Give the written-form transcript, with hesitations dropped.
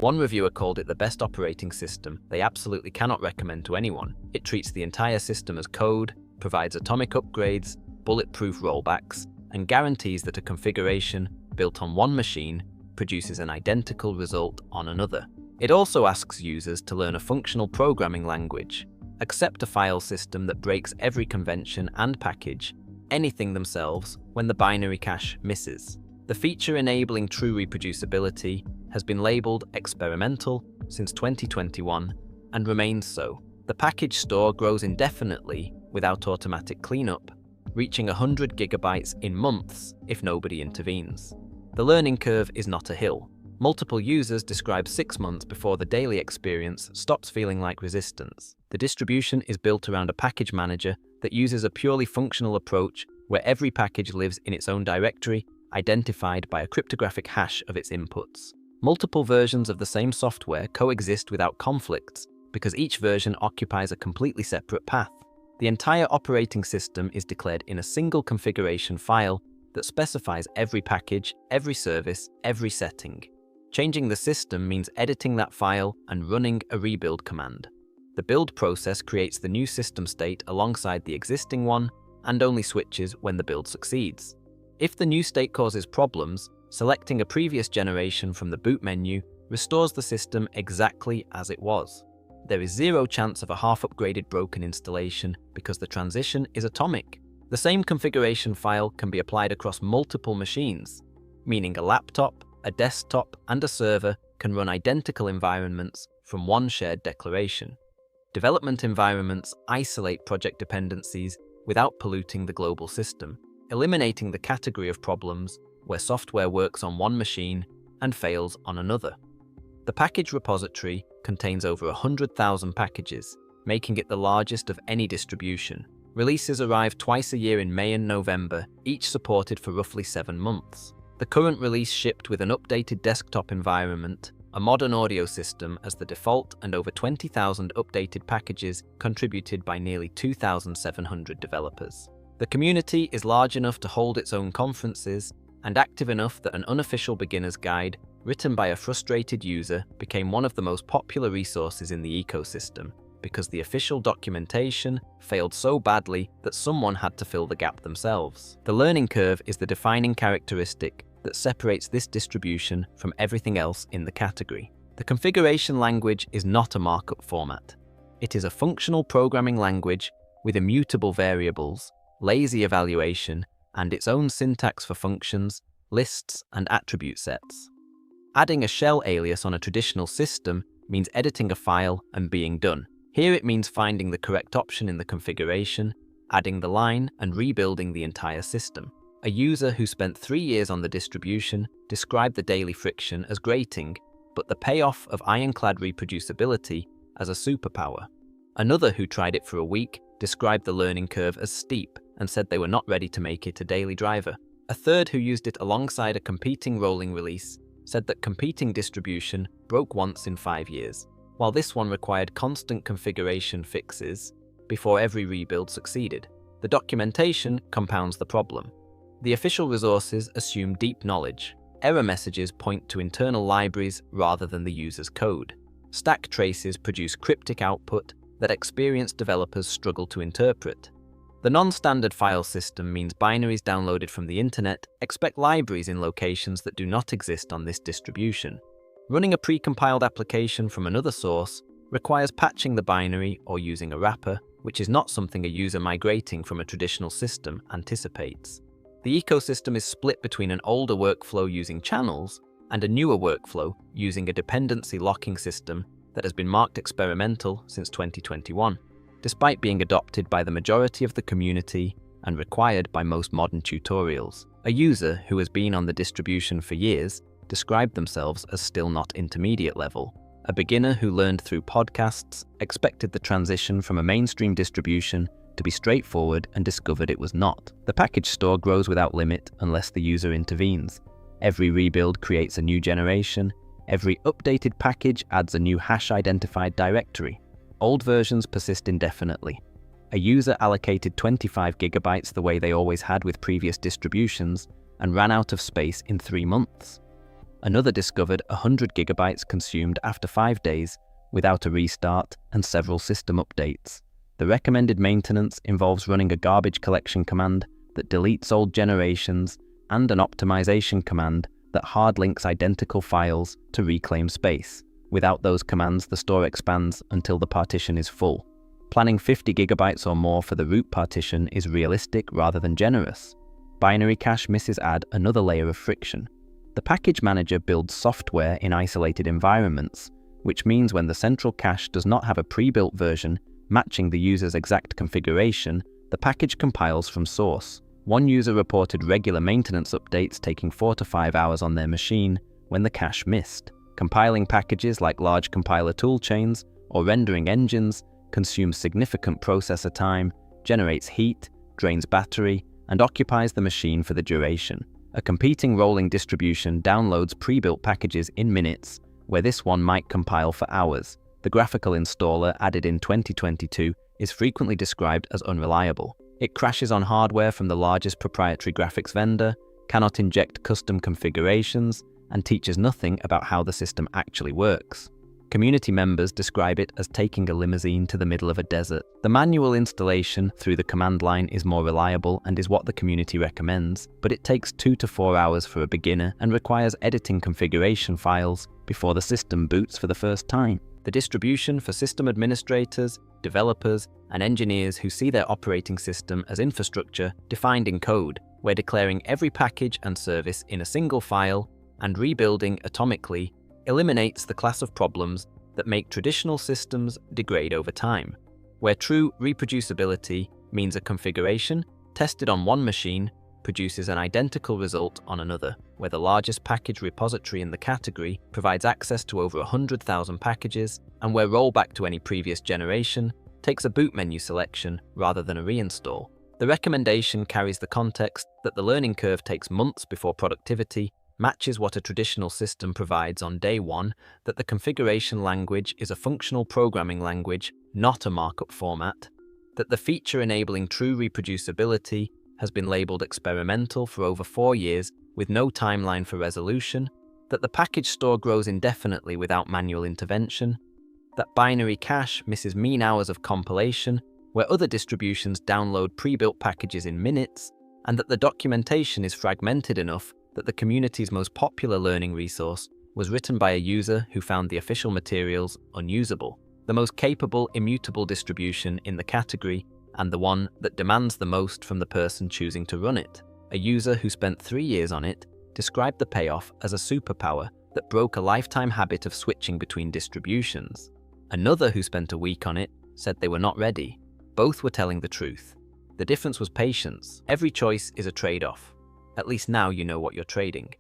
One reviewer called it the best operating system they absolutely cannot recommend to anyone. It treats the entire system as code, provides atomic upgrades, bulletproof rollbacks, and guarantees that a configuration built on one machine produces an identical result on another. It also asks users to learn a functional programming language, accept a file system that breaks every convention and package anything themselves when the binary cache misses. The feature enabling true reproducibility has been labeled experimental since 2021 and remains so. The package store grows indefinitely without automatic cleanup, reaching 100 gigabytes in months if nobody intervenes. The learning curve is not a hill. Multiple users describe 6 months before the daily experience stops feeling like resistance. The distribution is built around a package manager that uses a purely functional approach where every package lives in its own directory, identified by a cryptographic hash of its inputs. Multiple versions of the same software coexist without conflicts because each version occupies a completely separate path. The entire operating system is declared in a single configuration file that specifies every package, every service, every setting. Changing the system means editing that file and running a rebuild command. The build process creates the new system state alongside the existing one and only switches when the build succeeds. If the new state causes problems, selecting a previous generation from the boot menu restores the system exactly as it was. There is zero chance of a half-upgraded broken installation because the transition is atomic. The same configuration file can be applied across multiple machines, meaning a laptop, a desktop, and a server can run identical environments from one shared declaration. Development environments isolate project dependencies without polluting the global system, eliminating the category of problems where software works on one machine and fails on another. The package repository contains over 100,000 packages, making it the largest of any distribution. Releases arrive twice a year in May and November, each supported for roughly 7 months. The current release shipped with an updated desktop environment, a modern audio system as the default, and over 20,000 updated packages contributed by nearly 2,700 developers. The community is large enough to hold its own conferences and active enough that an unofficial beginner's guide written by a frustrated user became one of the most popular resources in the ecosystem because the official documentation failed so badly that someone had to fill the gap themselves. The learning curve is the defining characteristic that separates this distribution from everything else in the category. The configuration language is not a markup format. It is a functional programming language with immutable variables, lazy evaluation, and its own syntax for functions, lists, and attribute sets. Adding a shell alias on a traditional system means editing a file and being done. Here it means finding the correct option in the configuration, adding the line, and rebuilding the entire system. A user who spent 3 years on the distribution described the daily friction as grating, but the payoff of ironclad reproducibility as a superpower. Another who tried it for a week described the learning curve as steep and said they were not ready to make it a daily driver. A third who used it alongside a competing rolling release said that competing distribution broke once in 5 years, while this one required constant configuration fixes before every rebuild succeeded. The documentation compounds the problem. The official resources assume deep knowledge. Error messages point to internal libraries rather than the user's code. Stack traces produce cryptic output that experienced developers struggle to interpret. The non-standard file system means binaries downloaded from the internet expect libraries in locations that do not exist on this distribution. Running a precompiled application from another source requires patching the binary or using a wrapper, which is not something a user migrating from a traditional system anticipates. The ecosystem is split between an older workflow using channels and a newer workflow using a dependency locking system that has been marked experimental since 2021, despite being adopted by the majority of the community and required by most modern tutorials. A user who has been on the distribution for years described themselves as still not intermediate level. A beginner who learned through podcasts expected the transition from a mainstream distribution to be straightforward and discovered it was not. The package store grows without limit unless the user intervenes. Every rebuild creates a new generation. Every updated package adds a new hash-identified directory. Old versions persist indefinitely. A user allocated 25 gigabytes the way they always had with previous distributions and ran out of space in 3 months. Another discovered 100 gigabytes consumed after 5 days without a restart and several system updates. The recommended maintenance involves running a garbage collection command that deletes old generations and an optimization command that hard links identical files to reclaim space. Without those commands, the store expands until the partition is full. Planning 50 gigabytes or more for the root partition is realistic rather than generous. Binary cache misses add another layer of friction. The package manager builds software in isolated environments, which means when the central cache does not have a pre-built version matching the user's exact configuration, the package compiles from source. One user reported regular maintenance updates taking 4 to 5 hours on their machine when the cache missed. Compiling packages like large compiler toolchains or rendering engines consumes significant processor time, generates heat, drains battery, and occupies the machine for the duration. A competing rolling distribution downloads pre-built packages in minutes, where this one might compile for hours. The graphical installer added in 2022 is frequently described as unreliable. It crashes on hardware from the largest proprietary graphics vendor, cannot inject custom configurations, and teaches nothing about how the system actually works. Community members describe it as taking a limousine to the middle of a desert. The manual installation through the command line is more reliable and is what the community recommends, but it takes 2 to 4 hours for a beginner and requires editing configuration files before the system boots for the first time. The distribution for system administrators, developers, and engineers who see their operating system as infrastructure defined in code, where declaring every package and service in a single file and rebuilding atomically eliminates the class of problems that make traditional systems degrade over time, where true reproducibility means a configuration tested on one machine produces an identical result on another, where the largest package repository in the category provides access to over 100,000 packages, and where rollback to any previous generation takes a boot menu selection rather than a reinstall. The recommendation carries the context that the learning curve takes months before productivity matches what a traditional system provides on day one, that the configuration language is a functional programming language, not a markup format, that the feature enabling true reproducibility has been labeled experimental for over 4 years with no timeline for resolution, that the package store grows indefinitely without manual intervention, that binary cache misses mean hours of compilation where other distributions download pre-built packages in minutes, and that the documentation is fragmented enough that the community's most popular learning resource was written by a user who found the official materials unusable. The most capable, immutable distribution in the category, and the one that demands the most from the person choosing to run it. A user who spent 3 years on it described the payoff as a superpower that broke a lifetime habit of switching between distributions. Another who spent a week on it said they were not ready. Both were telling the truth. The difference was patience. Every choice is a trade-off. At least now you know what you're trading.